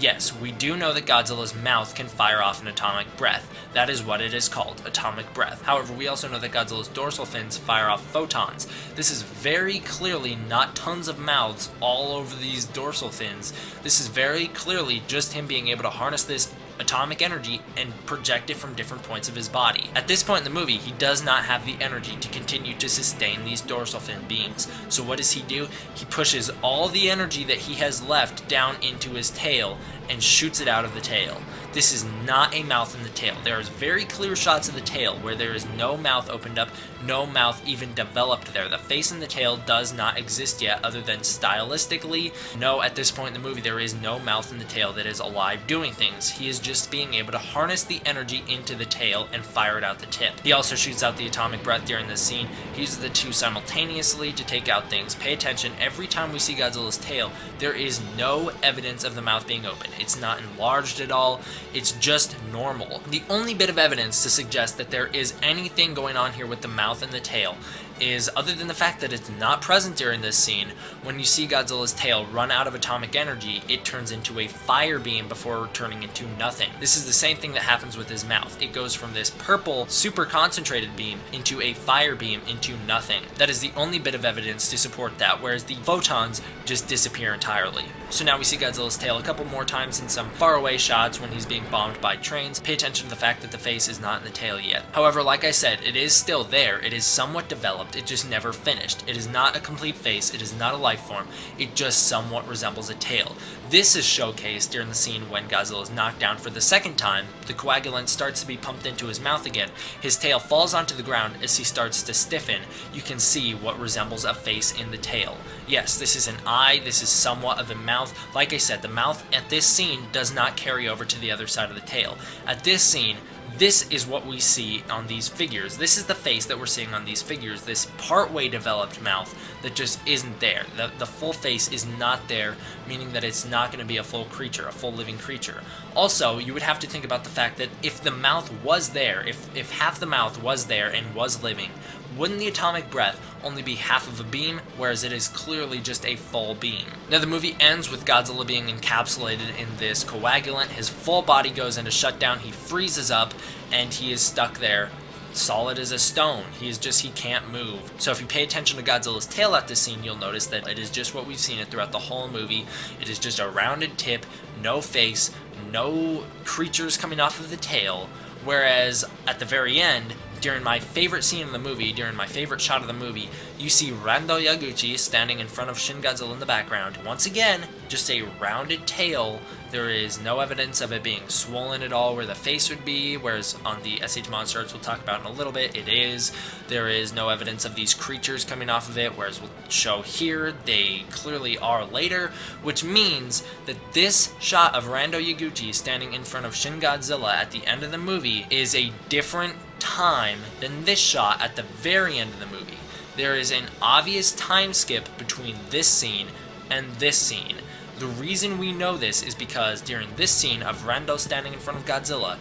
Yes, we do know that Godzilla's mouth can fire off an atomic breath. That is what it is called, atomic breath. However, we also know that Godzilla's dorsal fins fire off photons. This is very clearly not tons of mouths all over these dorsal fins. This is very clearly just him being able to harness this atomic energy and project it from different points of his body. At this point in the movie, he does not have the energy to continue to sustain these dorsal fin beams. So what does he do? He pushes all the energy that he has left down into his tail and shoots it out of the tail. This is not a mouth in the tail. There is very clear shots of the tail where there is no mouth opened up, no mouth even developed there. The face and the tail does not exist yet other than stylistically. No, at this point in the movie, there is no mouth in the tail that is alive doing things. He is just being able to harness the energy into the tail and fire it out the tip. He also shoots out the atomic breath during this scene. He uses the two simultaneously to take out things. Pay attention, every time we see Godzilla's tail, there is no evidence of the mouth being open. It's not enlarged at all. It's just normal. The only bit of evidence to suggest that there is anything going on here with the mouth and the tail is, other than the fact that it's not present during this scene, when you see Godzilla's tail run out of atomic energy, it turns into a fire beam before turning into nothing. This is the same thing that happens with his mouth. It goes from this purple, super concentrated beam into a fire beam into nothing. That is the only bit of evidence to support that, whereas the photons just disappear entirely. So now we see Godzilla's tail a couple more times in some faraway shots when he's being bombed by trains. Pay attention to the fact that the face is not in the tail yet. However, like I said, it is still there. It is somewhat developed. It just never finished. It is not a complete face. It is not a life form. It just somewhat resembles a tail. This is showcased during the scene when Godzilla is knocked down for the second time. The coagulant starts to be pumped into his mouth again. His tail falls onto the ground as he starts to stiffen. You can see what resembles a face in the tail. Yes, this is an eye. This is somewhat of a mouth. Like I said, the mouth at this scene does not carry over to the other side of the tail. At this scene, this is what we see on these figures. This is the face that we're seeing on these figures, this partway developed mouth that just isn't there. The full face is not there, meaning that it's not going to be a full creature, a full living creature. Also, you would have to think about the fact that if the mouth was there, if half the mouth was there and was living, wouldn't the atomic breath only be half of a beam, whereas it is clearly just a full beam? Now, the movie ends with Godzilla being encapsulated in this coagulant. His full body goes into shutdown. He freezes up, and he is stuck there, solid as a stone. He can't move. So if you pay attention to Godzilla's tail at this scene, you'll notice that it is just what we've seen it throughout the whole movie. It is just a rounded tip, no face, no creatures coming off of the tail, whereas at the very end, during my favorite scene in the movie, during my favorite shot of the movie, you see Rando Yaguchi standing in front of Shin Godzilla in the background. Once again, just a rounded tail. There is no evidence of it being swollen at all where the face would be, whereas on the SH Monster Arts we'll talk about in a little bit, it is. There is no evidence of these creatures coming off of it, whereas we'll show here they clearly are later, which means that this shot of Rando Yaguchi standing in front of Shin Godzilla at the end of the movie is a different time than this shot at the very end of the movie. There is an obvious time skip between this scene and this scene. The reason we know this is because during this scene of Rando standing in front of Godzilla,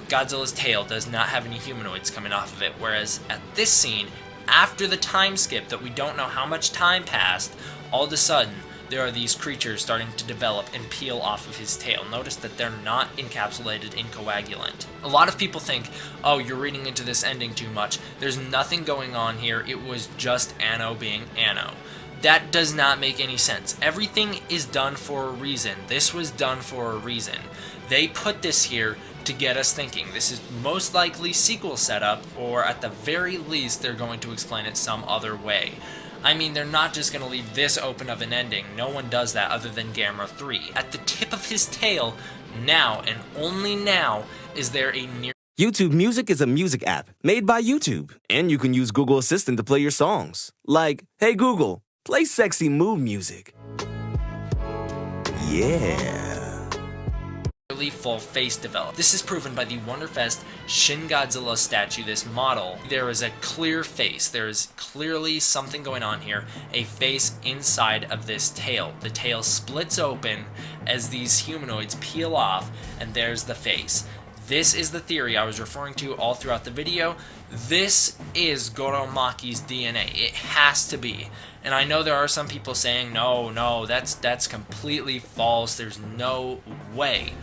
Godzilla's tail does not have any humanoids coming off of it, whereas at this scene, after the time skip that we don't know how much time passed, all of a sudden there are these creatures starting to develop and peel off of his tail. Notice that they're not encapsulated in coagulant. A lot of people think, oh, you're reading into this ending too much. There's nothing going on here. It was just Anno being Anno. That does not make any sense. Everything is done for a reason. This was done for a reason. They put this here to get us thinking. This is most likely sequel setup, or at the very least, they're going to explain it some other way. I mean, they're not just going to leave this open of an ending. No one does that other than Gamera 3. At the tip of his tail, now and only now, is there a near... YouTube Music is a music app made by YouTube, and you can use Google Assistant to play your songs. Like, hey Google, play sexy mood music. Yeah. Full face developed. This is proven by the Wonderfest Shin Godzilla statue, this model. There is a clear face. There is clearly something going on here. A face inside of this tail. The tail splits open as these humanoids peel off, and there's the face. This is the theory I was referring to all throughout the video. This is Goro Maki's DNA. It has to be. And I know there are some people saying, no, that's completely false. There's no way.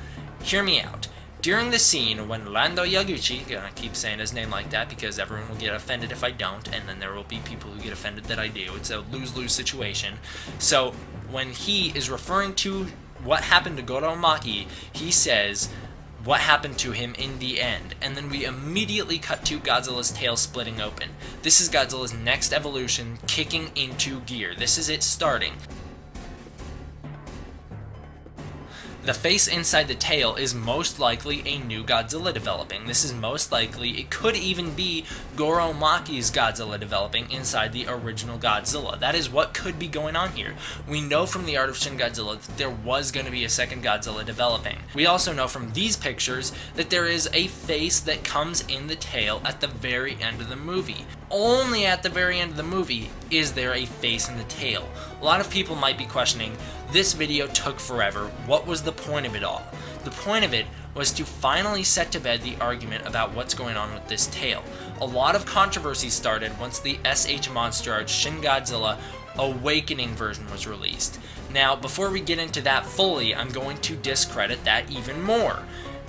Hear me out. During the scene when Lando Yaguchi, gonna keep saying his name like that because everyone will get offended if I don't, and then there will be people who get offended that I do. It's a lose-lose situation. So when he is referring to what happened to Goro Maki, he says what happened to him in the end, and then we immediately cut to Godzilla's tail splitting open. This is Godzilla's next evolution kicking into gear. This is it starting. The face inside the tail is most likely a new Godzilla developing. This is most likely, it could even be Goro Maki's Godzilla developing inside the original Godzilla. That is what could be going on here. We know from the Art of Shin Godzilla that there was going to be a second Godzilla developing. We also know from these pictures that there is a face that comes in the tail at the very end of the movie. Only at the very end of the movie is there a face in the tail. A lot of people might be questioning, this video took forever. What was the point of it all? The point of it was to finally set to bed the argument about what's going on with this tail. A lot of controversy started once the SH Monster Arts Shin Godzilla Awakening version was released. Now, before we get into that fully, I'm going to discredit that even more.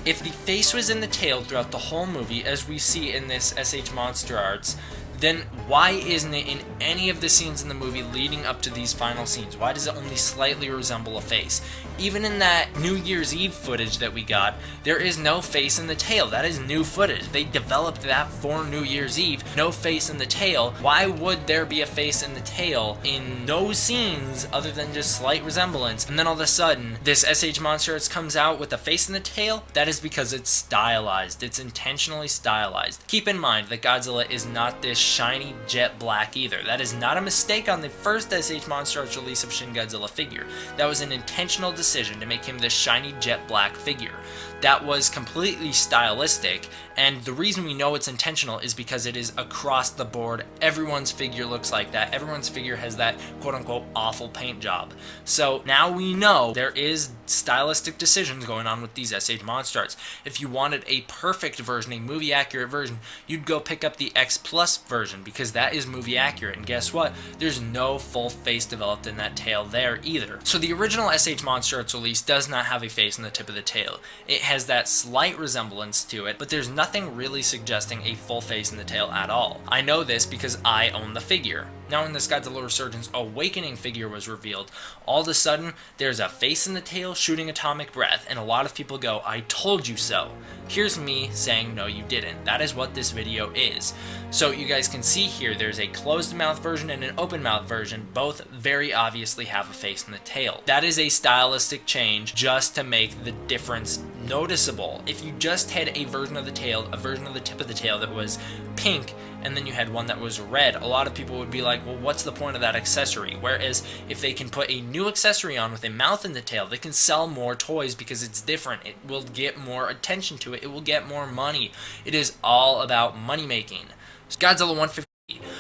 If the face was in the tail throughout the whole movie, as we see in this SH Monster Arts, then why isn't it in any of the scenes in the movie leading up to these final scenes? Why does it only slightly resemble a face? Even in that New Year's Eve footage that we got, there is no face in the tail. That is new footage. They developed that for New Year's Eve. No face in the tail. Why would there be a face in the tail in no scenes other than just slight resemblance? And then all of a sudden, this SH Monsters comes out with a face in the tail? That is because it's stylized. It's intentionally stylized. Keep in mind that Godzilla is not this shiny jet black either. That is not a mistake on the first SH Monster Arts release of Shin Godzilla figure. That was an intentional decision to make him this shiny jet black figure. That was completely stylistic, and the reason we know it's intentional is because it is across the board. Everyone's figure looks like that. Everyone's figure has that quote-unquote awful paint job. So now we know there is stylistic decisions going on with these SH Monster Arts. If you wanted a perfect version, a movie accurate version, you'd go pick up the X Plus version because that is movie accurate, and guess what? There's no full face developed in that tail there either. So the original SH Monster Arts release does not have a face in the tip of the tail. It has that slight resemblance to it, but there's nothing really suggesting a full face in the tail at all. I know this because I own the figure. Now when this Godzilla Resurgence Awakening figure was revealed, all of a sudden there's a face in the tail shooting atomic breath, and a lot of people go, I told you so. Here's me saying, no you didn't. That is what this video is. So you guys can see here there's a closed mouth version and an open mouth version. Both very obviously have a face in the tail. That is a stylistic change just to make the difference noticeable. If you just had a version of the tail, a version of the tip of the tail that was pink, and then you had one that was red, a lot of people would be like, well, what's the point of that accessory? Whereas if they can put a new accessory on with a mouth in the tail, they can sell more toys because it's different. It will get more attention to it. It will get more money. It is all about money making. Godzilla 150.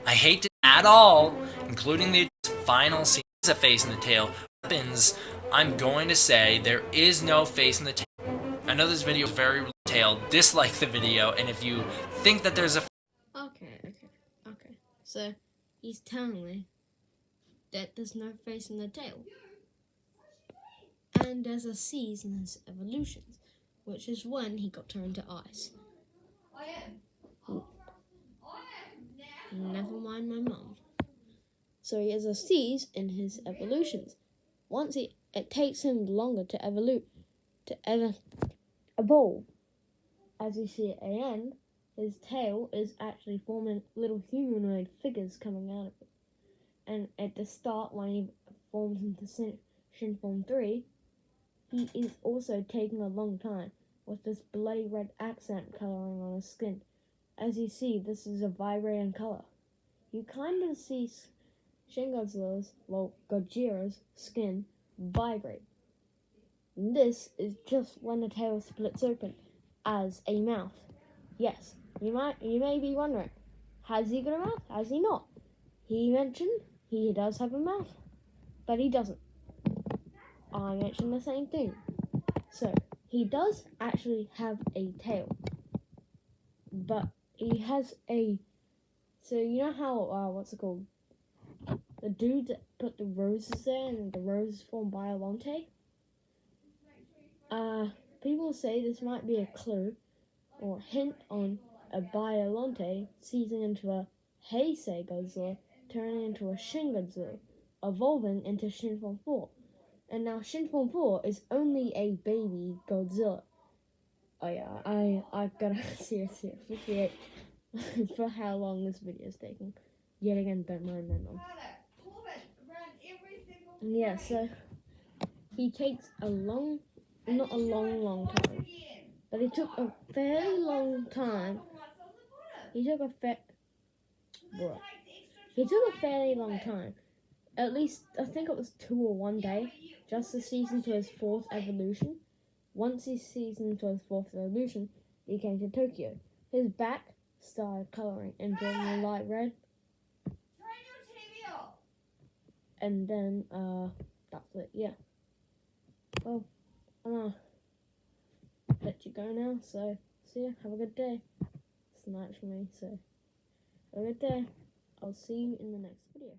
I hate it at all, including the final scene. There's a face in the tail. Weapons, I'm going to say there is no face in the tail. I know this video is very detailed. Dislike the video, and if you think that there's a Okay. So, he's telling me that there's no face in the tail. And there's a seas in his evolutions, which is when he got turned to ice. Never mind my mum. So he has a seas in his evolutions. It takes him longer to evolve. As you see at the end, his tail is actually forming little humanoid figures coming out of it. And at the start, when he forms into Shin Form 3, he is also taking a long time with this bloody red accent colouring on his skin. As you see, this is a vibrating colour. You kind of see Shin Godzilla's, Gojira's skin vibrate. And this is just when the tail splits open as a mouth. Yes, you may be wondering, has he got a mouth? Has he not? He mentioned he does have a mouth, but he doesn't. I mentioned the same thing. So, he does actually have a tail, but he has a. So you know how what's it called? The dude that put the roses there and the roses form Biollante. People say this might be a clue or hint on a Biollante seizing into a Heisei Godzilla, turning into a Shin Godzilla, evolving into Shin Form 4. And now Shin Form 4 is only a baby Godzilla. Oh yeah, I gotta seriously appreciate for how long this video is taking. Yet again, don't mind that long. Yeah, so he takes not a long time, but it took a fairly long time. He took a fairly long time. At least, I think it was 2 or 1 day, just to season to his 4th evolution. Once he seasoned to his 4th evolution, he came to Tokyo. His back started colouring into a light red. And then, that's it, yeah. Well, I'm gonna let you go now, so see ya, have a good day. It's night for me, so have a good day. I'll see you in the next video.